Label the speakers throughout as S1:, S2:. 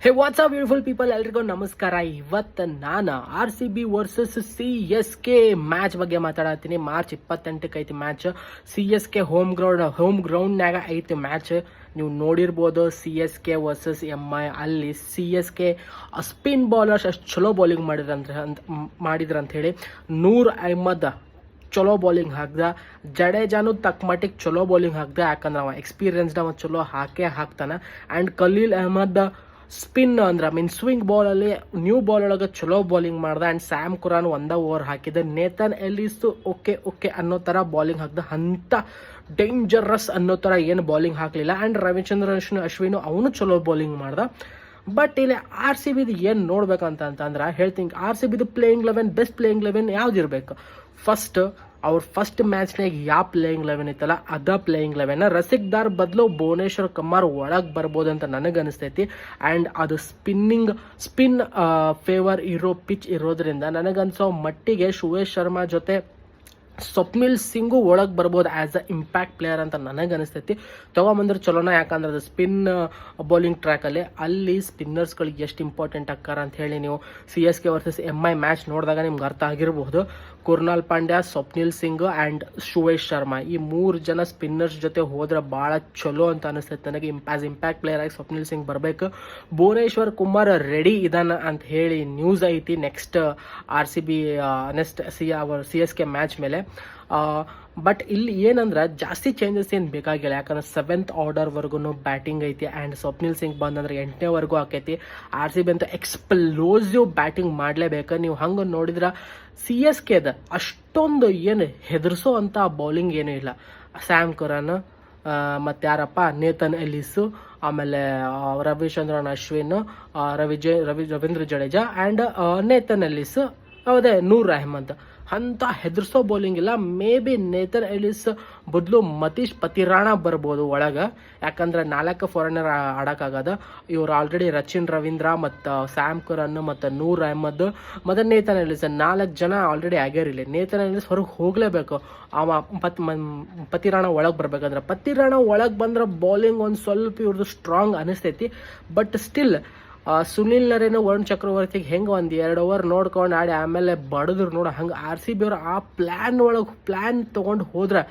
S1: ಹೇ WhatsApp beautiful people, ಎಲ್ರಿಗೂ ನಮಸ್ಕಾರ. ಇವತ್ತು ನಾನು RCB ವರ್ಸಸ್ CSK ಮ್ಯಾಚ್ ಬಗ್ಗೆ ಮಾತಾಡತ್ತೀನಿ. ಮಾರ್ಚ್ 28ಕ್ಕೆ ಐತಿ ಮ್ಯಾಚ್. CSK ಹೋಮ್ ಗ್ರೌಂಡ್ನಾಗ ಐತಿ ಮ್ಯಾಚ್. ನೀವು ನೋಡಿರ್ಬೋದು CSK ವರ್ಸಸ್ MI. ಅಲ್ಲಿ CSK ಸ್ಪಿನ್ ಬೌಲರ್ಸ್ ಅಷ್ಟು ಚಲೋ ಬೌಲಿಂಗ್ ಮಾಡಿದ್ರಂತ ಹೇಳಿ ನೂರ್ ಅಹ್ಮದ್ ಚಲೋ ಬೌಲಿಂಗ್ ಹಾಕ್ದ. ಜಡೇಜಾನು ತಕ್ಕ ಮಟ್ಟಿಗೆ ಚಲೋ ಬೌಲಿಂಗ್ ಹಾಕ್ದ, ಯಾಕಂದ್ರೆ ಅವ ಎಕ್ಸ್ಪೀರಿಯನ್ಸ್ಡ್, ಅವ ಚಲೋ ಹಾಕ್ತಾನೆ. ಆ್ಯಂಡ್ ಖಲೀಲ್ ಅಹ್ಮದ್ ಸ್ಪಿನ್ ಅಂದ್ರೆ ಸ್ವಿಂಗ್ ಬಾಲಲ್ಲಿ ನ್ಯೂ ಬಾಲ್ ಒಳಗೆ ಚಲೋ ಬೌಲಿಂಗ್ ಮಾಡ್ದ. ಆ್ಯಂಡ್ ಸ್ಯಾಮ್ ಕುರಾನ್ ಒಂದ ಓವರ್ ಹಾಕಿದ. ನೇತನ್ ಎಲ್ಲಿಸ್ ಓಕೆ ಅನ್ನೋ ಥರ ಬೌಲಿಂಗ್ ಹಾಕ್ದ. ಅಂಥ ಡೇಂಜರಸ್ ಅನ್ನೋ ಥರ ಏನು ಬೌಲಿಂಗ್ ಹಾಕಲಿಲ್ಲ. ಆ್ಯಂಡ್ ರವಿಚಂದ್ರನ್ ಅಶ್ವಿನ್ ಅವನು ಚಲೋ ಬೌಲಿಂಗ್ ಮಾಡ್ದ. ಬಟ್ ಇಲ್ಲಿ RCBದು ಏನು ನೋಡ್ಬೇಕಂತಂದ್ರೆ ಹೇಳ್ತೀನಿ, RCBದು ಬೆಸ್ಟ್ ಪ್ಲೇಯಿಂಗ್ 11 ಯಾವ್ದಿರ್ಬೇಕು? ಫಸ್ಟ್ ಮ್ಯಾಚ್ನಾಗ ಯಾವ ಪ್ಲೇಯಿಂಗ್ 11 ಇತ್ತಲ್ಲ ಅದ ಪ್ಲೇಯಿಂಗ್ 11. ರಸಿಕ್ದಾರ್ ಬದಲು ಭುವನೇಶ್ವರ್ ಕುಮಾರ್ ಒಳಗೆ ಬರ್ಬೋದು ಅಂತ ನನಗೆ ಅನಿಸ್ತೈತಿ. ಆ್ಯಂಡ್ ಅದು ಸ್ಪಿನ್ ಫೇವರ್ ಇರೋ ಪಿಚ್ ಇರೋದ್ರಿಂದ ನನಗನ್ಸೋ ಮಟ್ಟಿಗೆ ಸುವೇಶ್ ಶರ್ಮಾ ಜೊತೆ ಸ್ವಪ್ನಿಲ್ ಸಿಂಗು ಒಳಗೆ ಬರ್ಬೋದು ಆ್ಯಸ್ ಅ ಇಂಪ್ಯಾಕ್ಟ್ ಪ್ಲೇಯರ್ ಅಂತ ನನಗೆ ಅನಿಸ್ತೈತಿ. ತೊಗೊಂಬಂದ್ರೆ ಚಲೋನ, ಯಾಕಂದ್ರೆ ಅದು ಸ್ಪಿನ್ ಬೌಲಿಂಗ್ ಟ್ರ್ಯಾಕಲ್ಲಿ ಅಲ್ಲಿ ಸ್ಪಿನ್ನರ್ಸ್ಗಳಿಗೆ ಎಷ್ಟು ಇಂಪಾರ್ಟೆಂಟ್ ಆಕ್ಕಾರ ಅಂತ ಹೇಳಿ ನೀವು CSK ವರ್ಸಸ್ MI ಮ್ಯಾಚ್ ನೋಡಿದಾಗ ನಿಮ್ಗೆ ಅರ್ಥ ಆಗಿರಬಹುದು. ಕುರ್ನಾಲ್ ಪಾಂಡ್ಯ, ಸ್ವಪ್ನಿಲ್ ಸಿಂಗ್ ಆ್ಯಂಡ್ ಸುವೇಶ್ ಶರ್ಮಾ ಈ 3 ಜನ ಸ್ಪಿನ್ನರ್ಸ್ ಜೊತೆ ಹೋದ್ರೆ ಭಾಳ ಚಲೋ ಅಂತ ಅನಿಸ್ತೈತೆ ನನಗೆ. ಇಂಪ್ಯಾಕ್ಟ್ ಪ್ಲೇಯರ್ ಆಗಿ ಸ್ವಪ್ನಿಲ್ ಸಿಂಗ್ ಬರಬೇಕು. ಭುವನೇಶ್ವರ್ ಕುಮಾರ್ ರೆಡಿ ಇದಾನ ಅಂತ ಹೇಳಿ ನ್ಯೂಸ್ ಐತಿ ನೆಕ್ಸ್ಟ್ RCB CSK ಮ್ಯಾಚ್ ಮೇಲೆ. ಬಟ್ ಇಲ್ಲಿ ಏನಂದ್ರೆ ಜಾಸ್ತಿ ಚೇಂಜಸ್ ಏನು ಬೇಕಾಗಿಲ್ಲ, ಯಾಕಂದ್ರೆ 7th ಆರ್ಡರ್ವರೆಗೂ ಬ್ಯಾಟಿಂಗ್ ಐತಿ. ಆ್ಯಂಡ್ ಸ್ವಪ್ನಿಲ್ ಸಿಂಗ್ ಬಂದಂದ್ರೆ 8ನೇವರೆಗೂ ಆಕೈತಿ. RCB ಅಂತ ಎಕ್ಸ್ಪ್ಲೋಸಿವ್ ಬ್ಯಾಟಿಂಗ್ ಮಾಡಲೇಬೇಕು. ನೀವು ಹಂಗೆ ನೋಡಿದ್ರೆ CSKದ ಅಷ್ಟೊಂದು ಏನು ಹೆದರ್ಸೋ ಅಂತ ಬೌಲಿಂಗ್ ಏನೂ ಇಲ್ಲ. ಸ್ಯಾಮ್ ಕುರಾನ್ ಮತ್ತು ಯಾರಪ್ಪ ನೇತನ್ ಎಲ್ಲಿಸು, ಆಮೇಲೆ ರವಿಚಂದ್ರನ್ ಅಶ್ವಿನ್, ರವೀಂದ್ರ ಜಡೇಜಾ ಆ್ಯಂಡ್ ನೇತನ್ ಎಲ್ಲಿಸ್, ಹೌದೇ ನೂರ್ ಅಹ್ಮದ್. ಅಂತ ಹೆದರ್ಸೋ ಬೌಲಿಂಗ್ ಇಲ್ಲ. ಮೇ ಬಿ ನೇತನ್ ಎಲಿಸ್ ಬದಲು ಮತೀಶ್ ಪತಿರಾಣ ಬರ್ಬೋದು ಒಳಗೆ, ಯಾಕಂದ್ರೆ 4 ಫಾರಿನರ್ ಆಡೋಕ್ಕಾಗದ. ಇವ್ರು ಆಲ್ರೆಡಿ ರಚಿನ್ ರವೀಂದ್ರ ಮತ್ತು ಸ್ಯಾಮ್ ಕುರನ್ ಮತ್ತು ನೂರ್ ಅಹ್ಮದ್ ಮತ್ತು ನೇತನ್ ಎಲಿಸ್ 4 ಜನ ಆಲ್ರೆಡಿ ಆಗ್ಯಾರಿಲ್ಲ. ನೇತನ್ ಎಲಿಸ್ ಹೊರಗೆ ಹೋಗಲೇಬೇಕು. ಅವ ಪತಿರಾಣ ಒಳಗೆ ಬರ್ಬೇಕಂದ್ರೆ ಪತಿರಾಣ ಒಳಗೆ ಬಂದ್ರೆ ಬೌಲಿಂಗ್ ಒಂದು ಸ್ವಲ್ಪ ಇವ್ರದ್ದು ಸ್ಟ್ರಾಂಗ್ ಅನಿಸ್ತೈತಿ. ಬಟ್ ಸ್ಟಿಲ್ ಸುನಿಲ್ ನರೇನು ವರುಣ್ ಚಕ್ರವರ್ತಿಗೆ ಹೆಂಗೆ 1-2 ಓವರ್ ನೋಡ್ಕೊಂಡು ಆಡಿ ಆಮೇಲೆ ಬಡಿದ್ರು ನೋಡ, ಹಂಗೆ RCB ಅವರು ಆ ಪ್ಲ್ಯಾನ್ ತೊಗೊಂಡು ಹೋದ್ರೆ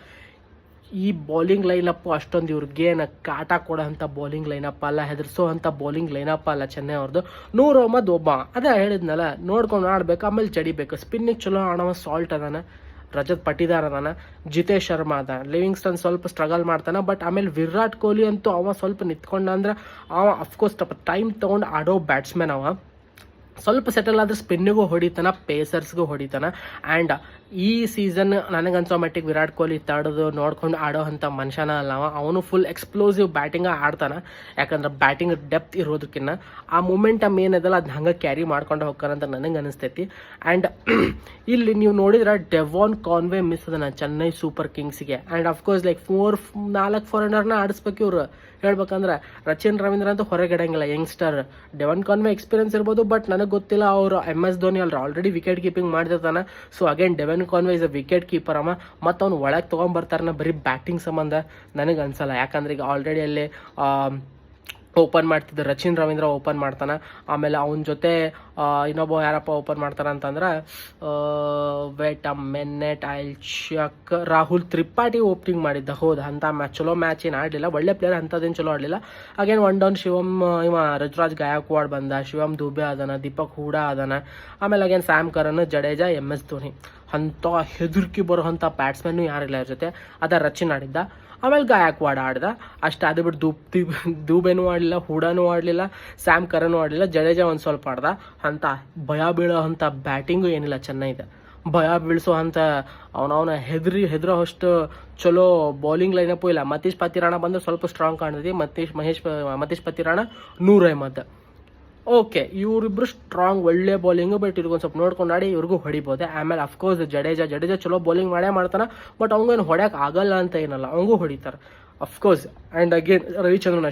S1: ಈ ಬೌಲಿಂಗ್ ಲೈನಪ್ ಅಷ್ಟೊಂದು ಇವ್ರಿಗೇನು ಕಾಟ ಕೊಡೋ ಅಂಥ ಬೌಲಿಂಗ್ ಲೈನಪ್ ಅಲ್ಲ, ಹೆದರ್ಸೋ ಅಂಥ ಬೌಲಿಂಗ್ ಲೈನಪ್ ಅಲ್ಲ ಚೆನ್ನೈ ಅವ್ರದ್ದು. ನೂರ್ ಅಹ್ಮದ್ ಒಬ್ಬ ಅದೇ ಹೇಳಿದ್ನಲ್ಲ, ನೋಡ್ಕೊಂಡು ಆಡ್ಬೇಕು, ಆಮೇಲೆ ಜಡಿಬೇಕು. ಸ್ಪಿನ್ನಿಗೆ ಚಲೋ ಆಡೋ ಸಾಲ್ಟ್ ಅದಾನ, ರಜತ್ ಪಟಿದಾರ್ ಅದಾನ, ಜಿತೇಶ್ ಶರ್ಮಾ ಅದ, ಲಿವಿಂಗ್ಸ್ಟನ್ ಸ್ವಲ್ಪ ಸ್ಟ್ರಗಲ್ ಮಾಡ್ತಾನೆ. ಬಟ್ ಆಮೇಲೆ ವಿರಾಟ್ ಕೊಹ್ಲಿ ಅಂತೂ ಅವ ಸ್ವಲ್ಪ ನಿಂತ್ಕೊಂಡ ಅಂದ್ರೆ ಅವ ಅಫ್ಕೋರ್ಸ್ ಟೈಮ್ ತೊಗೊಂಡು ಆಡೋ ಬ್ಯಾಟ್ಸ್ಮನ್. ಅವ ಸ್ವಲ್ಪ ಸೆಟಲ್ ಆದ್ರೆ ಸ್ಪಿನ್ನಿಗೂ ಹೊಡಿತಾನ, ಪೇಸರ್ಸ್ಗೂ ಹೊಡಿತಾನ. ಆ್ಯಂಡ್ ಈ ಸೀಸನ್ ನನಗನ್ಸೋ ಮಟ್ಟಿಗೆ ವಿರಾಟ್ ಕೊಹ್ಲಿ ತಡೆದು ನೋಡ್ಕೊಂಡು ಆಡೋ ಅಂಥ ಮನುಷ್ಯನ ಅಲ್ಲ ಅವನು ಫುಲ್ ಎಕ್ಸ್ಪ್ಲೋಸಿವ್ ಬ್ಯಾಟಿಂಗ ಆಡ್ತಾನೆ. ಯಾಕಂದ್ರೆ ಬ್ಯಾಟಿಂಗ್ ಡೆಪ್ತ್ ಇರೋದಕ್ಕಿಂತ ಆ ಮೂಮೆಂಟಮ್ ಏನದಲ್ಲ ಅದನ್ನ ಹಂಗೆ ಕ್ಯಾರಿ ಮಾಡ್ಕೊಂಡು ಹೋಗ್ತಾರಂತ ನನಗೆ ಅನಿಸ್ತೈತಿ. ಆ್ಯಂಡ್ ಇಲ್ಲಿ ನೀವು ನೋಡಿದ್ರೆ ಡೆವಾನ್ ಕಾನ್ವೆ ಮಿಸ್ ಅದನ್ನ ಚೆನ್ನೈ ಸೂಪರ್ ಕಿಂಗ್ಸ್ಗೆ. ಆ್ಯಂಡ್ ಅಫ್ಕೋರ್ಸ್ ಲೈಕ್ 4 ಫಾರಿನರ್ನ ಆಡಿಸ್ಬೇಕು ಇವ್ರು. ಹೇಳ್ಬೇಕಂದ್ರೆ ರಚಿನ್ ರವೀಂದ್ರ ಅಂತ ಹೊರಗೆ ಇಡಂಗಿಲ್ಲ, ಯಂಗ್ಸ್ಟರ್. ಡೆವಾನ್ ಕಾನ್ವೆ ಎಕ್ಸ್ಪೀರಿಯನ್ಸ್ ಇರ್ಬೋದು, ಬಟ್ ನನಗೆ ಗೊತ್ತಿಲ್ಲ ಅವರು MS Dhoni already wicket keeping ಮಾಡಿರ್ತಾನೆ. So again Devon Conway is a wicket keeper ಅಮ್ಮ. ಮತ್ತು ಅವ್ನು ಒಳಗೆ ತೊಗೊಂಬರ್ತಾರನ ಬರೀ ಬ್ಯಾಟಿಂಗ್ ಸಂಬಂಧ ನನಗೆ ಅನ್ಸಲ್ಲ. ಯಾಕಂದ್ರೆ ಈಗ ಆಲ್ರೆಡಿ ಅಲ್ಲಿ ಓಪನ್ ಮಾಡ್ತಿದ್ದ ರಚಿನ್ ರವೀಂದ್ರ ಓಪನ್ ಮಾಡ್ತಾನೆ. ಆಮೇಲೆ ಅವನ ಜೊತೆ ಇನ್ನೊಬ್ಬ ಯಾರಪ್ಪ ಓಪನ್ ಮಾಡ್ತಾನೆ ಅಂತಂದ್ರೆ wait a minute I'll check, Rahul Tripathi opening ಮಾಡಿದ್ದ. ಹೌದು, ಅಂಥ ಚಲೋ ಮ್ಯಾಚ್ ಏನು ಆಡಲಿಲ್ಲ, ಒಳ್ಳೆ ಪ್ಲೇಯರ್, ಅಂಥದ್ದೇನು ಚಲೋ ಆಡಲಿಲ್ಲ. ಅಗೇನ್ 1 ಡೌನ್ ಇವ ರುಜುರಾಜ್ ಗಾಯಕ್ವಾಡ್ ಬಂದ, ಶಿವಮ್ ದುಬೆ ಅದಾನ, ದೀಪಕ್ ಹೂಡಾ ಅದಾನ. ಆಮೇಲೆ again Sam Karan, Jadeja, MS Dhoni. ಅಂಥ ಹೆದರ್ಕಿ ಬರೋ ಅಂಥ ಬ್ಯಾಟ್ಸ್ಮನ್ನು ಯಾರಿಲ್ಲ ಅವ್ರ ಜೊತೆ. ಅದ ರಚಿನ್ ಆಡಿದ್ದ. ಆಮೇಲೆ ಗಾಯಕ್ವಾಡ್ ಆಡ್ದ ಅಷ್ಟೇ. ಅದು ಬಿಟ್ಟು ದೂಬೇನೂ ಆಡಲಿಲ್ಲ, ಹೂಡಾನೂ ಆಡಲಿಲ್ಲ, ಸ್ಯಾಮ್ ಕರನೂ ಆಡಲಿಲ್ಲ, ಜಡೇಜಾ ಒಂದು ಸ್ವಲ್ಪ ಆಡ್ದ. ಅಂಥ ಭಯ ಬೀಳೋ ಅಂಥ ಬ್ಯಾಟಿಂಗು ಏನಿಲ್ಲ ಚೆನ್ನೈದ. ಭಯ ಬೀಳಿಸೋ ಅಂಥ ಅವನವನ ಹೆದರೋ ಅಷ್ಟು ಚಲೋ ಬೌಲಿಂಗ್ ಲೈನಪ್ಪು ಇಲ್ಲ. ಮತೀಶ್ ಪತಿರಾಣ ಬಂದ್ರೆ ಸ್ವಲ್ಪ ಸ್ಟ್ರಾಂಗ್ ಕಾಣ್ತೈತಿ. ಮತೀಶ್ ಪತಿರಾಣ, ನೂರ್ ಅಹ್ಮದ್. ಓಕೆ, ಇವರಿಬ್ರು ಸ್ಟ್ರಾಂಗ್ ಒಳ್ಳೆ ಬೌಲಿಂಗು. ಬಟ್ ಇವ್ರಿಗೊಂದು ಸ್ವಲ್ಪ ನೋಡ್ಕೊಂಡು ಆಡಿ ಇವ್ರಿಗೂ ಹೊಡಿಬೋದು. ಆಮೇಲೆ ಅಫ್ಕೋರ್ಸ್ ಜಡೇಜಾ ಚಲೋ ಬೌಲಿಂಗ್ ಮಾಡೇ ಮಾಡ್ತಾನೆ. ಬಟ್ ಅವ್ನಿಗೇನು ಹೊಡ್ಯಕ್ಕೆ ಆಗಲ್ಲ ಅಂತ ಏನಲ್ಲ, ಅವಂಗೂ ಹೊಡಿತಾರೆ of course. And again Ravichandran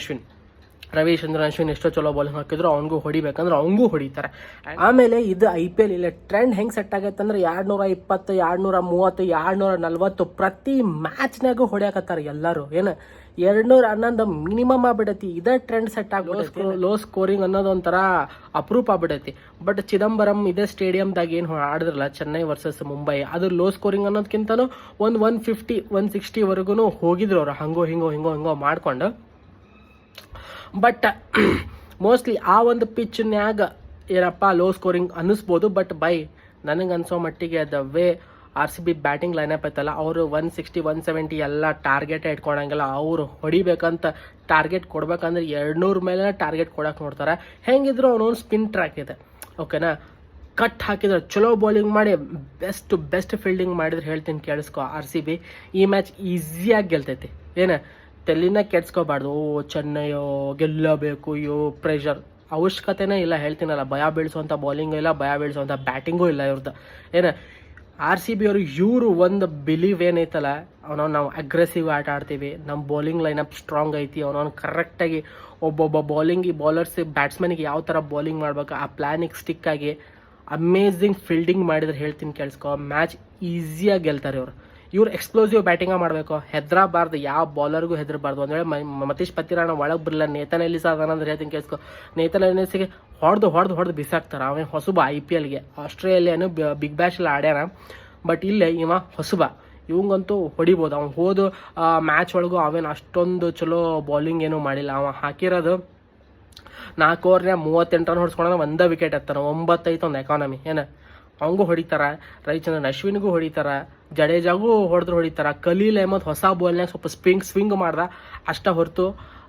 S1: Ashwin ಎಷ್ಟೋ ಚಲೋ ಬೌಲಿಂಗ್ ಹಾಕಿದ್ರು ಅವ್ನಿಗೂ ಹೊಡಿಬೇಕಂದ್ರೆ ಅವ್ನಿಗೂ ಹೊಡಿತಾರೆ. ಆಮೇಲೆ ಇದು IPL ಇಲ್ಲ ಟ್ರೆಂಡ್ ಹೆಂಗೆ ಸೆಟ್ ಆಗೈತೆ ಅಂದ್ರೆ 220, 230, 240 ಪ್ರತಿ ಮ್ಯಾಚ್ನಾಗೂ ಹೊಡ್ಯಾಕತ್ತಾರೆ ಎಲ್ಲರೂ. ಏನು 211 ಮಿನಿಮಮ್ ಆಗ್ಬಿಡೈತಿ. ಇದೇ ಟ್ರೆಂಡ್ ಸೆಟ್ ಆಗ್ಬಿಡೈತಿ. ಲೋ ಸ್ಕೋರಿಂಗ್ ಅನ್ನೋದು ಒಂಥರ ಅಪ್ರೂಪ್ ಆಗ್ಬಿಡೈತಿ. ಬಟ್ ಚಿದಂಬರಂ ಇದೇ ಸ್ಟೇಡಿಯಮ್ದಾಗ ಏನು ಆಡಿದ್ರಲ್ಲ ಚೆನ್ನೈ ವರ್ಸಸ್ ಮುಂಬೈ, ಅದು ಲೋ ಸ್ಕೋರಿಂಗ್ ಅನ್ನೋದಕ್ಕಿಂತನೂ ಒಂದು 150 160 ವರೆಗೂ ಹೋಗಿದ್ರು ಅವ್ರು, ಹಿಂಗೋ ಮಾಡ್ಕೊಂಡು. ಬಟ್ ಮೋಸ್ಟ್ಲಿ ಆ ಒಂದು ಪಿಚ್ನ್ಯಾಗ ಏನಪ್ಪ ಲೋ ಸ್ಕೋರಿಂಗ್ ಅನ್ನಿಸ್ಬೋದು. ಬಟ್ ನನಗೆ ಅನ್ಸೋ ಮಟ್ಟಿಗೆ the way RCB batting lineup ಐತಲ್ಲ, ಅವರು 160 170 ಎಲ್ಲ ಟಾರ್ಗೆಟ್ ಇಟ್ಕೊಳಂಗಿಲ್ಲ. ಅವರು ಹೊಡಿಬೇಕಂತ ಟಾರ್ಗೆಟ್ ಕೊಡ್ಬೇಕಂದ್ರೆ 200 ಮೇಲೆ ಟಾರ್ಗೆಟ್ ಕೊಡಕ್ಕೆ ನೋಡ್ತಾರೆ. ಹೆಂಗಿದ್ರು ಅವನೊಂದು ಸ್ಪಿನ್ ಟ್ರ್ಯಾಕ್ ಇದೆ, ಓಕೆನಾ. ಕಟ್ ಹಾಕಿದ್ರೆ ಚಲೋ ಬೌಲಿಂಗ್ ಮಾಡಿ ಬೆಸ್ಟ್ ಫೀಲ್ಡಿಂಗ್ ಮಾಡಿದ್ರೆ ಹೇಳ್ತೀನಿ ಕೇಳಿಸ್ಕೊ, RCB ಈ ಮ್ಯಾಚ್ ಈಸಿಯಾಗಿ ಗೆಲ್ತೈತಿ. ತಲೆನ ಕೆಡ್ಸ್ಕೋಬಾರ್ದು. ಚೆನ್ನೈಯೋ ಗೆಲ್ಲಬೇಕು, ಪ್ರೆಷರ್ ಅವಶ್ಯಕತೆನೇ ಇಲ್ಲ. ಹೇಳ್ತೀನಲ್ಲ, ಭಯ ಬೀಳಿಸುವಂಥ ಬೌಲಿಂಗು ಇಲ್ಲ, ಭಯ ಬೀಳಿಸುವಂಥ ಬ್ಯಾಟಿಂಗೂ ಇಲ್ಲ ಇವ್ರದ್ದು. RCB ಅವರು ಇವರು ಒಂದು ಬಿಲೀವ್ ಏನೈತಲ್ಲ, ನಾವು ಅಗ್ರೆಸಿವ್ ಆಟ ಆಡ್ತೀವಿ, ನಮ್ಮ ಬೌಲಿಂಗ್ ಲೈನಪ್ ಸ್ಟ್ರಾಂಗ್ ಐತಿ, ಕರೆಕ್ಟಾಗಿ ಒಬ್ಬೊಬ್ಬ ಬೌಲರ್ಸ್ ಬ್ಯಾಟ್ಸ್ಮನ್ಗೆ ಯಾವ ಥರ ಬೌಲಿಂಗ್ ಮಾಡ್ಬೇಕು ಆ ಪ್ಲ್ಯಾನಿಗೆ ಸ್ಟಿಕ್ ಆಗಿ ಅಮೇಝಿಂಗ್ ಫೀಲ್ಡಿಂಗ್ ಮಾಡಿದ್ರೆ ಹೇಳ್ತೀನಿ ಕೇಳಿಸ್ಕೊ, ಮ್ಯಾಚ್ ಈಸಿಯಾಗಿ ಗೆಲ್ತಾರೆ ಇವ್ರು ಎಕ್ಸ್ಪ್ಲೋಸಿವ್ ಬ್ಯಾಟಿಂಗ ಮಾಡಬೇಕು, ಹೆದರಬಾರ್ದು, ಯಾವ ಬೌಲರ್ಗೂ ಹೆದರಬಾರ್ದು. ಒಂದು ವೇಳೆ ಮತೀಶ್ ಪತ್ತಿರಾಣ ಒಳಗೆ ಬರಲಿಲ್ಲ, ನೇತನ್ ಎಲ್ಲಿಸ್ ಅದಾನಂದ್ರೆ ಹೇಳ್ತೀನಿ ಕೇಳಿಸ್ಕೊ, ನೇತನ್ ಎಲ್ಲಿಸ್ಗೆ ಹೊಡೆದು ಬಿಸಾಕ್ತಾರೆ. ಅವೇ ಹೊಸಬ IPLಗೆ, ಆಸ್ಟ್ರೇಲಿಯಾನು ಬಿಗ್ ಬ್ಯಾಶಲ್ಲಿ ಆಡ್ಯಾನ. ಬಟ್ ಇಲ್ಲೇ ಇವ ಹೊಸಬ, ಇವಂಗಂತೂ ಹೊಡಿಬೋದು. ಅವ್ನು ಹೋದ ಮ್ಯಾಚ್ ಒಳಗೂ ಅವೇನು ಅಷ್ಟೊಂದು ಚಲೋ ಬೌಲಿಂಗ್ ಏನೂ ಮಾಡಿಲ್ಲ. ಅವ ಹಾಕಿರೋದು 4 ಓವರ್ನ್ಯಾಗ 38 ರನ್ ಹೊಡ್ಸ್ಕೊಂಡ 1 ವಿಕೆಟ್ ಎತ್ತಾನ, 9 ಐತೆ ಒಂದು ಎಕಾನಮಿ. ಅವಂಗೂ ಹೊಡಿತಾರ, ರವಿಚಂದ್ರನ್ ಅಶ್ವಿನ್ಗೂ ಹೊಡಿತಾರ, ಜಡೇಜಾಗೂ ಹೊಡಿತಾರ. ಖಲೀಲ್ ಅಹ್ಮದ್ ಹೊಸ ಬಾಲ್ನಾಗ ಸ್ವಲ್ಪ ಸ್ವಿಂಗ್ ಮಾಡ್ದ ಅಷ್ಟ ಹೊರತು,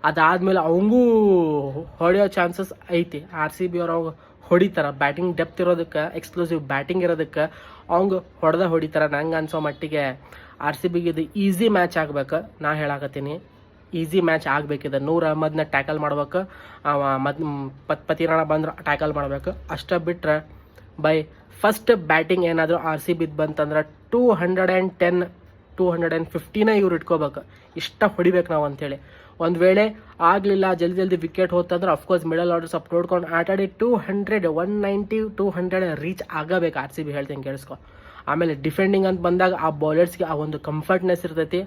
S1: ಅದಾದ್ಮೇಲೆ ಅವಂಗೂ ಹೊಡೆಯೋ ಚಾನ್ಸಸ್ ಐತಿ. RCB ಅವ್ರು ಹೊಡಿತಾರ, ಬ್ಯಾಟಿಂಗ್ ಡೆಪ್ತ್ ಇರೋದಕ್ಕೆ, ಎಕ್ಸ್ಪ್ಲೋಸಿವ್ ಬ್ಯಾಟಿಂಗ್ ಇರೋದಕ್ಕೆ ಅವಂಗ ಹೊಡಿತಾರ. ನಂಗೆ ಅನ್ಸೋ ಮಟ್ಟಿಗೆ RCBಗೆ ಇದು ಈಸಿ ಮ್ಯಾಚ್ ಆಗ್ಬೇಕು. ನಾ ಹೇಳಾಕತ್ತೀನಿ, ಈಸಿ ಮ್ಯಾಚ್ ಆಗ್ಬೇಕಿದೆ. ನೂರ್ ಅಹ್ಮದ್ನ ಟ್ಯಾಕಲ್ ಮಾಡ್ಬೇಕು, ಪತಿರಾಣ ಬಂದ್ರೆ ಟ್ಯಾಕಲ್ ಮಾಡ್ಬೇಕು. ಅಷ್ಟ ಬಿಟ್ರೆ ಫಸ್ಟ್ ಬ್ಯಾಟಿಂಗ್ ಏನಾದರೂ RCB ಬಂತಂದ್ರೆ 210 250ನ ಇವ್ರು ಇಟ್ಕೋಬೇಕು. ಇಷ್ಟ ಹೊಡಿಬೇಕು ನಾವು ಅಂತೇಳಿ. ಒಂದು ವೇಳೆ ಆಗಲಿಲ್ಲ, ಜಲ್ದಿ ವಿಕೆಟ್ ಹೋತಂದ್ರೆ ಅಫ್ಕೋರ್ಸ್ ಮಿಡಲ್ ಆರ್ಡರ್ ಸ್ವಲ್ಪ ನೋಡ್ಕೊಂಡು ಆಟಾಡಿ 200 190 200 ರೀಚ್ ಆಗಬೇಕು RCB, ಹೇಳ್ತೀನಿ ಕೇಳಿಸ್ಕೊ. ಆಮೇಲೆ ಡಿಫೆಂಡಿಂಗ್ ಅಂತ ಬಂದಾಗ ಆ ಬೌಲರ್ಸ್ಗೆ ಆ ಒಂದು ಕಂಫರ್ಟ್ನೆಸ್ ಇರ್ತೈತಿ.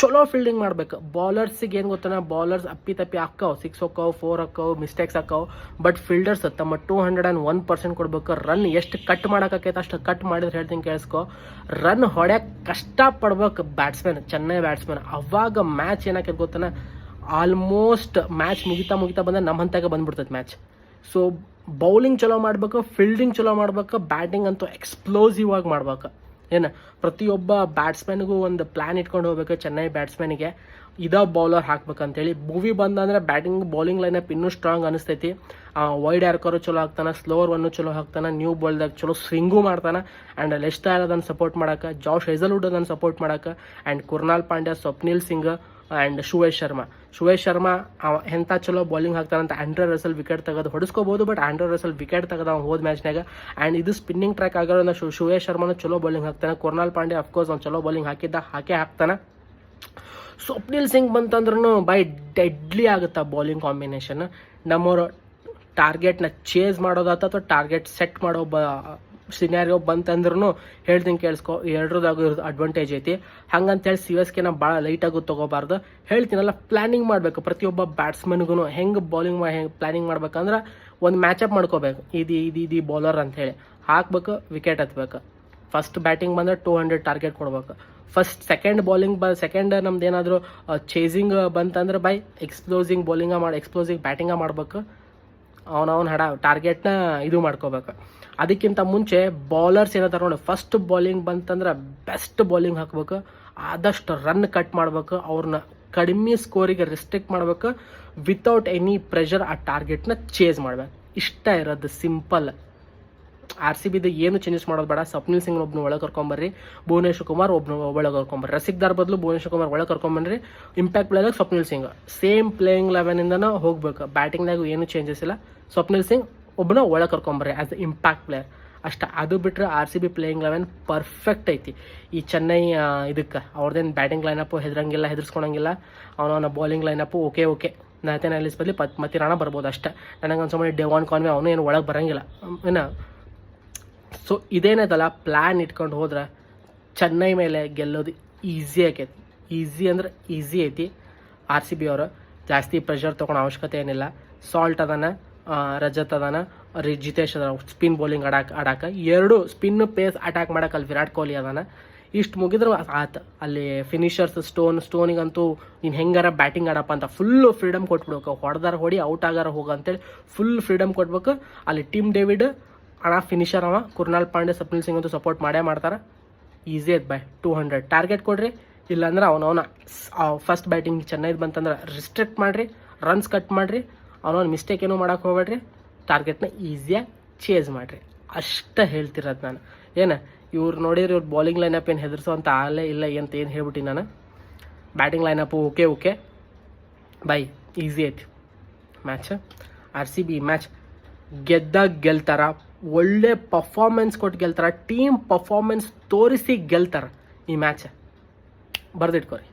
S1: ಚಲೋ ಫೀಲ್ಡಿಂಗ್ ಮಾಡ್ಬೇಕು. ಬೌಲರ್ಸಿಗೆ ಏನು ಗೊತ್ತಾನ, ಬೌಲರ್ಸ್ ಅಪ್ಪಿ ಹಾಕವು, 6 ಹಾಕವು, 4 ಹಾಕವು, ಮಿಸ್ಟೇಕ್ಸ್ ಹಾಕವು. ಬಟ್ ಫೀಲ್ಡರ್ಸ್ ತಮ್ಮ 201% ಕೊಡ್ಬೇಕು. ರನ್ ಎಷ್ಟು ಕಟ್ ಮಾಡೋಕ್ಕೈತೆ ಅಷ್ಟು ಕಟ್ ಮಾಡಿದ್ರೆ ಹೇಳ್ತೀನಿ ಕೇಳಿಸ್ಕೊ, ರನ್ ಹೊಡ್ಯಕ್ಕೆ ಕಷ್ಟಪಡ್ಬೇಕು ಚೆನ್ನೈ ಬ್ಯಾಟ್ಸ್ಮನ್. ಅವಾಗ ಮ್ಯಾಚ್ ಏನಾಕೈತೆ ಗೊತ್ತಾನ, ಆಲ್ಮೋಸ್ಟ್ ಮ್ಯಾಚ್ ಮುಗಿತಾ ಬಂದ್ರೆ ನಮ್ಮ ಹಂತಾಗ ಬಂದ್ಬಿಡ್ತೈತೆ ಮ್ಯಾಚ್. ಸೊ ಬೌಲಿಂಗ್ ಚಲೋ ಮಾಡ್ಬೇಕು, ಫೀಲ್ಡಿಂಗ್ ಚಲೋ ಮಾಡ್ಬೇಕು, ಬ್ಯಾಟಿಂಗ್ ಅಂತೂ ಎಕ್ಸ್ಪ್ಲೋಸಿವ್ ಆಗಿ ಮಾಡ್ಬೇಕು. ಪ್ರತಿಯೊಬ್ಬ ಬ್ಯಾಟ್ಸ್ಮನ್ಗೂ ಒಂದು ಪ್ಲ್ಯಾನ್ ಇಟ್ಕೊಂಡು ಹೋಗ್ಬೇಕು. ಚೆನ್ನೈ ಬ್ಯಾಟ್ಸ್ಮನ್ಗೆ ಇದ ಬೌಲರ್ ಹಾಕ್ಬೇಕಂತೇಳಿ. ಭುವಿ ಬಂದಂದ್ರೆ ಬೌಲಿಂಗ್ ಲೈನಪ್ ಇನ್ನೂ ಸ್ಟ್ರಾಂಗ್ ಅನಿಸ್ತೈತಿ. ವೈಡ್ ಯಾರ್ಕರು ಚಲೋ ಹಾಕ್ತಾನೆ, ಸ್ಲೋವರ್ ಒನ್ನು ಚಲೋ ಹಾಕ್ತಾನೆ, ನ್ಯೂ ಬಾಲ್ದಾಗ ಚಲೋ ಸ್ವಿಂಗು ಮಾಡ್ತಾನೆ. ಆ್ಯಂಡ್ ಲೆಸ್ಟರ್ ಅದನ್ನು ಸಪೋರ್ಟ್ ಮಾಡೋಕೆ, ಜಾಶ್ ಹೇಜಲ್ವುಡ್ ಅದನ್ನು ಸಪೋರ್ಟ್ ಮಾಡೋಕೆ, ಆ್ಯಂಡ್ ಕುರ್ನಾಲ್ ಪಾಂಡ್ಯ, ಸ್ವಪ್ನಿಲ್ ಸಿಂಗ್ ಆ್ಯಂಡ್ ಶುವೇಶ್ ಶರ್ಮಾ ಎಂಥ ಚಲೋ ಬೌಲಿಂಗ್ ಹಾಕ್ತಾನಂತ. ಆಂಡ್ರೆ ರಸಲ್ ವಿಕೆಟ್ ತೆಗೆದು ಹೊಡಿಸ್ಕೋಬೋದು, ಬಟ್ ಆಂಡ್ರೆ ರಸಲ್ ವಿಕೆಟ್ ತೆಗೆದ ಅವ್ನು ಹೋದ ಮ್ಯಾಚ್ನಾಗ. ಆ್ಯಂಡ್ ಇದು ಸ್ಪಿನ್ನಿಂಗ್ ಟ್ರ್ಯಾಕ್ ಆಗಿರೋದ್ರಿಂದ ಶುವೇಶ್ ಶರ್ಮಾನು ಚಲೋ ಬೌಲಿಂಗ್ ಹಾಕ್ತಾನೆ. ಕುರ್ನಾಲ್ ಪಾಂಡ್ಯ ಅಫ್ಕೋರ್ಸ್ ಅವ್ನು ಚಲೋ ಬೌಲಿಂಗ್ ಹಾಕೇ ಹಾಕ್ತಾನೆ. ಸ್ವಪ್ನಿಲ್ ಸಿಂಗ್ ಬಂತಂದ್ರೂ ಡೆಡ್ಲಿ ಆಗುತ್ತೆ ಬೌಲಿಂಗ್ ಕಾಂಬಿನೇಷನ್. ನಮ್ಮವರು ಟಾರ್ಗೆಟ್ನ ಚೇಸ್ ಮಾಡೋದಾತ ಅಥವಾ ಟಾರ್ಗೆಟ್ ಸೆಟ್ ಮಾಡೋ ಸಿನಾರಿಯೋ ಬಂತಂದ್ರೂ ಹೇಳ್ತೀನಿ ಕೇಳಿಸ್ಕೊ, ಎರಡರದಾಗ ಅಡ್ವಾಂಟೇಜ್ ಐತಿ. ಹಂಗಂತೇಳಿ CSKನ ಭಾಳ ಲೈಟಾಗೂ ತೊಗೋಬಾರ್ದು. ಹೇಳ್ತೀನಲ್ಲ, ಪ್ಲ್ಯಾನಿಂಗ್ ಮಾಡಬೇಕು. ಪ್ರತಿಯೊಬ್ಬ ಬ್ಯಾಟ್ಸ್ಮನ್ಗೂ ಹೆಂಗೆ ಬೌಲಿಂಗ್ ಪ್ಲ್ಯಾನಿಂಗ್ ಮಾಡ್ಬೇಕಂದ್ರೆ ಒಂದು ಮ್ಯಾಚಪ್ ಮಾಡ್ಕೋಬೇಕು. ಇದು ಬೌಲರ್ ಅಂಥೇಳಿ ಹಾಕ್ಬೇಕು, ವಿಕೆಟ್ ಹತ್ಬೇಕು. ಫಸ್ಟ್ ಬ್ಯಾಟಿಂಗ್ ಬಂದರೆ 200 ಟಾರ್ಗೆಟ್ ಕೊಡ್ಬೇಕು. ಸೆಕೆಂಡ್ ನಮ್ದು ಏನಾದರೂ ಚೇಸಿಂಗ್ ಬಂತಂದ್ರೆ ಎಕ್ಸ್ಪ್ಲೋಸಿವ್ ಬ್ಯಾಟಿಂಗ ಮಾಡ್ಬೇಕು. ಅವನ ಟಾರ್ಗೆಟ್ನ ಇದು ಮಾಡ್ಕೋಬೇಕು. ಅದಕ್ಕಿಂತ ಮುಂಚೆ ಬೌಲರ್ಸ್ ಏನಾದ್ರು ನೋಡಿ, ಫಸ್ಟ್ ಬೌಲಿಂಗ್ ಬಂತಂದ್ರೆ ಬೆಸ್ಟ್ ಬೌಲಿಂಗ್ ಹಾಕ್ಬೇಕು, ಆದಷ್ಟು ರನ್ ಕಟ್ ಮಾಡ್ಬೇಕು, ಅವ್ರನ್ನ ಕಡಿಮೆ ಸ್ಕೋರಿಗೆ ರೆಸ್ಟ್ರಿಕ್ಟ್ ಮಾಡ್ಬೇಕು, ವಿತೌಟ್ ಎನಿ ಪ್ರೆಷರ್ ಆ ಟಾರ್ಗೆಟ್ನ ಚೇಸ್ ಮಾಡ್ಬೇಕು. ಇಷ್ಟ ಇರೋದು ಸಿಂಪಲ್. RCBದು ಏನು ಚೇಂಜಸ್ ಮಾಡೋದು ಬೇಡ. ಸ್ವಪ್ನಿಲ್ ಸಿಂಗ್ ಒಬ್ನು ಒಳಗೆ ಕರ್ಕೊಂಬರ್ರಿ, ಭುವನೇಶ್ವರ್ ಕುಮಾರ್ ಒಬ್ನು ಒಳಗೆ ಕರ್ಕೊಂಬರ್ರಿ. ರಸಿಕ್ದಾರ್ ಬದಲು ಭುವನೇಶ್ವರ್ ಕುಮಾರ್ ಒಳಗೆ ಕರ್ಕೊಂಬನ್ರಿ. ಇಂಪ್ಯಾಕ್ಟ್ ಪ್ಲೇದಾಗ ಸ್ವಪ್ನಿಲ್ ಸಿಂಗ್ ಸೇಮ್ ಪ್ಲೇಯಿಂಗ್ 11ಇಂದನೂ ಹೋಗ್ಬೇಕು. ಬ್ಯಾಟಿಂಗ್ನಾಗ ಏನು ಚೇಂಜಸ್ ಇಲ್ಲ. ಸ್ವಪ್ನಿಲ್ ಸಿಂಗ್ ಒಬ್ಬನ ಒಳಗೆ ಕರ್ಕೊಂಬರ್ರಿ ಆಸ್ ಎ ಇಂಪ್ಯಾಕ್ಟ್ ಪ್ಲೇಯರ್ ಅಷ್ಟ. ಅದು ಬಿಟ್ಟರೆ RCB ಪ್ಲೇಯಿಂಗ್ 11 ಪರ್ಫೆಕ್ಟ್ ಐತಿ. ಈ ಚೆನ್ನೈ ಇದಕ್ಕೆ ಅವ್ರದ್ದೇನು ಬ್ಯಾಟಿಂಗ್ ಲೈನಪ್ಪು ಹೆದರ್ಸ್ಕೊಳಂಗಿಲ್ಲ. ಅವನ bowling lineup okay Nathan Ellis ಬದಲಿ ಮತಿರಾಣ ಬರ್ಬೋದು ಅಷ್ಟೇ. ನನಗೆ ಅನ್ಸೋ ಡೆವಾನ್ ಕಾನ್ವೆ ಅವನು ಏನು ಒಳಗೆ ಬರೋಂಗಿಲ್ಲ ಸೊ ಇದೇನದಲ್ಲ, ಪ್ಲ್ಯಾನ್ ಇಟ್ಕೊಂಡು ಹೋದ್ರೆ ಚೆನ್ನೈ ಮೇಲೆ ಗೆಲ್ಲೋದು ಈಸಿ ಆಕೈತಿ. ಈಸಿ ಅಂದ್ರೆ ಈಸಿ ಐತಿ. ಆರ್ ಸಿ ಬಿ ಅವರು ಜಾಸ್ತಿ ಪ್ರೆಷರ್ ತೊಗೊಳೋ ಅವಶ್ಯಕತೆ ಏನಿಲ್ಲ. ಸಾಲ್ಟ್ ಅದಾನ, ರಜತ್ ಅದಾನ, ಜಿತೇಶ್ ಅದಾನ ಸ್ಪಿನ್ ಬೌಲಿಂಗ್ ಆಡಾಕ 2 ಸ್ಪಿನ್ ಪೇಸ್ ಅಟ್ಯಾಕ್ ಮಾಡಕ್ಕೆ ಅಲ್ಲಿ ವಿರಾಟ್ ಕೊಹ್ಲಿ ಅದಾನ. ಇಷ್ಟು ಮುಗಿದ್ರೆ ಆತ. ಅಲ್ಲಿ ಫಿನಿಷರ್ಸ್ ಸ್ಟೋನಿಗಂತೂ ನೀನು ಹೆಂಗಾರ ಬ್ಯಾಟಿಂಗ್ ಆಡಪ್ಪ ಅಂತ ಫುಲ್ ಫ್ರೀಡಮ್ ಕೊಟ್ಬಿಡ್ಬೇಕು. ಹೊಡೆದಾರ ಹೊಡಿ, ಔಟ್ ಆಗಾರ ಹೋಗ ಅಂತೇಳಿ ಫುಲ್ ಫ್ರೀಡಮ್ ಕೊಟ್ಬೇಕು. ಅಲ್ಲಿ ಟೀಮ್ ಡೇವಿಡ್ ಫಿನಿಷರ್ ಅವ, ಕುರ್ನಾಲ್ ಪಾಂಡೆ, ಸ್ವಪ್ನಿಲ್ ಸಿಂಗ್ ಅಂತೂ ಸಪೋರ್ಟ್ ಮಾಡೇ ಮಾಡ್ತಾರೆ. ಈಸಿ ಐತೆ ಬೈ 200 ಟಾರ್ಗೆಟ್ ಕೊಡ್ರಿ. ಇಲ್ಲಾಂದ್ರೆ ಅವನವನ ಫಸ್ಟ್ ಬ್ಯಾಟಿಂಗ್ ಚೆನ್ನೈದು ಬಂತಂದ್ರೆ ರಿಸ್ಟ್ರಿಕ್ಟ್ ಮಾಡಿರಿ, ರನ್ಸ್ ಕಟ್ ಮಾಡಿರಿ, ಅವನವನ ಮಿಸ್ಟೇಕ್ ಏನೂ ಮಾಡೋಕೆ ಹೋಗ್ಬೇಡ್ರಿ, ಟಾರ್ಗೆಟ್ನ ಈಸಿಯಾಗಿ ಚೇಸ್ ಮಾಡಿರಿ. ಅಷ್ಟೇ ಹೇಳ್ತಿರೋದು ನಾನು. ಏನು ಇವ್ರು ನೋಡಿದ್ರೆ ಇವ್ರು ಬೌಲಿಂಗ್ ಲೈನಪ್ ಏನು ಹೆದರ್ಸೋ ಅಂತ ಆಗಲೇ ಇಲ್ಲ ಅಂತ ಏನು ಹೇಳ್ಬಿಟ್ಟು ನಾನು. ಬ್ಯಾಟಿಂಗ್ ಲೈನಪ್ಪು ಓಕೆ ಬೈ ಈಸಿ ಐತಿ match. R C B match ಗೆಲ್ತಾರ. ಒಳ್ಳೆ ಪರ್ಫಾರ್ಮೆನ್ಸ್ ಕೊಟ್ಟು ಗೆಲ್ತಾರ. ಟೀಮ್ ಪರ್ಫಾರ್ಮೆನ್ಸ್ ತೋರಿಸಿ ಗೆಲ್ತಾರ ಈ ಮ್ಯಾಚ್. ಬರ್ದಿಟ್ಕೊರಿ.